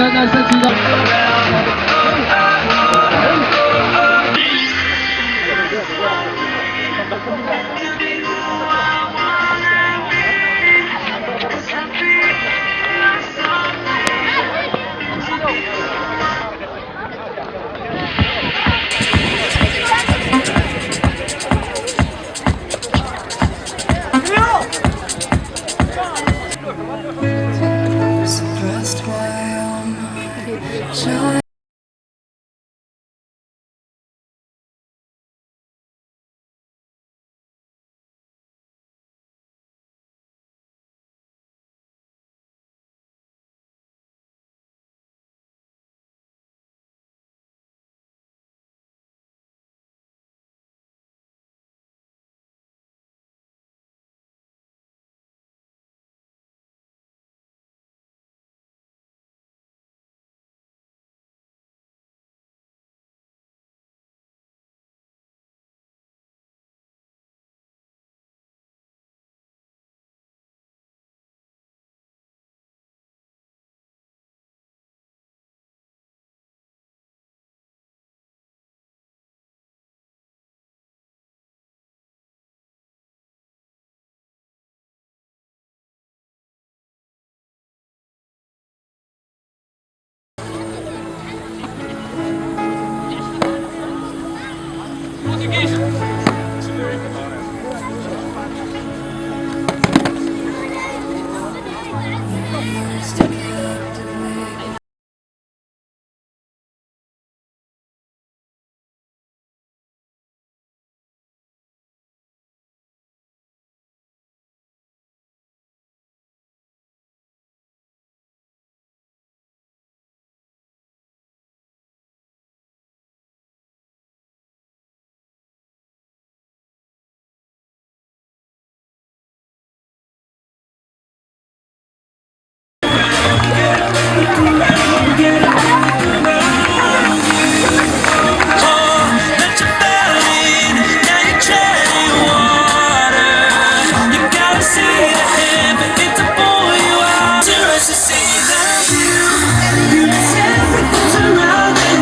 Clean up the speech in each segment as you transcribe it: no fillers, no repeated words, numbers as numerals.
الأساتذة.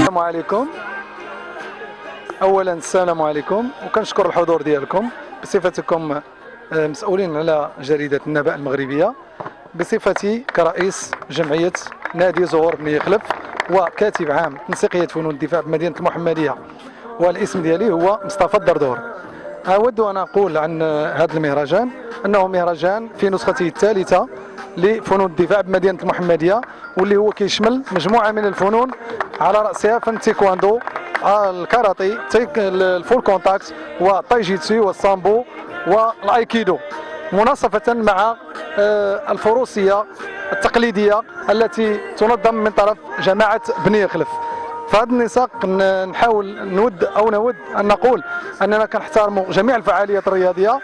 السلام عليكم. اولا السلام عليكم وكنشكر الحضور ديالكم بصفتكم مسؤولين على جريده النبأ المغربيه، بصفتي كرئيس جمعيه نادي زهور بن يخلف وكاتب عام تنسيقيه فنون الدفاع بمدينه المحمديه، والاسم ديالي هو مصطفى الدردور. اود ان اقول عن هذا المهرجان انه مهرجان في نسخته الثالثه لفنون الدفاع بمدينه المحمديه، واللي هو كيشمل مجموعه من الفنون على راسها فن التايكواندو، الكاراتي، الفول كونتاكت والتايجيتسو والسامبو والايكيدو، مناصفه مع الفروسيه التقليديه التي تنظم من طرف جماعه بني يخلف. في هذا النساق نحاول نود ان نقول اننا كنحترموا جميع الفعاليات الرياضيه،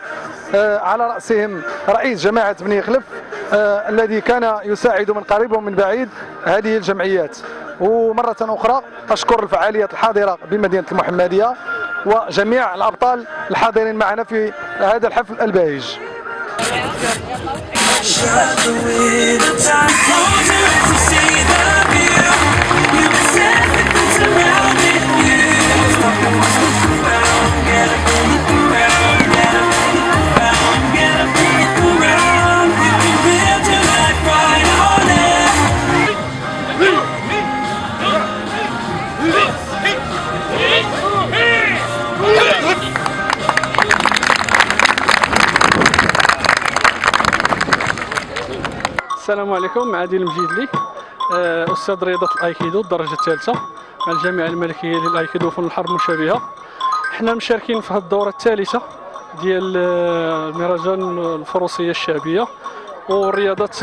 على راسهم رئيس جماعه بني يخلف الذي كان يساعد من قريب ومن بعيد هذه الجمعيات. ومره اخرى اشكر الفعاليات الحاضره بمدينه المحمديه وجميع الابطال الحاضرين معنا في هذا الحفل الباهج. السلام عليكم. عادل مجيدلي، استاذ رياضه الايكيدو الدرجه الثالثه مع الجامعه الملكيه للايكيدو وفنون الحرب المشابهه. حنا مشاركين في هذه الدوره الثالثه ديال مهرجان الفروسيه الشعبيه والرياضات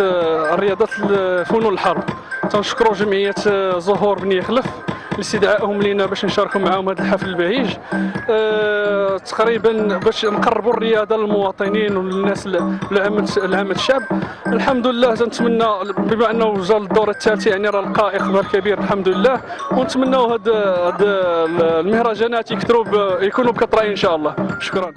فنون الحرب. تنشكروا جمعيه زهور بن يخلف لاستدعائهم لينا باش نشاركوا معهم هذا الحفل البهيج، تقريبا باش نقربوا الرياضه للمواطنين وللناس لعامه الشعب. الحمد لله تنتمنى بما انه جا الدوره الثالثه يعني راه لقى اقبال كبير الحمد لله، ونتمنوا هاد المهرجانات يكونوا بكثره ان شاء الله. شكرا.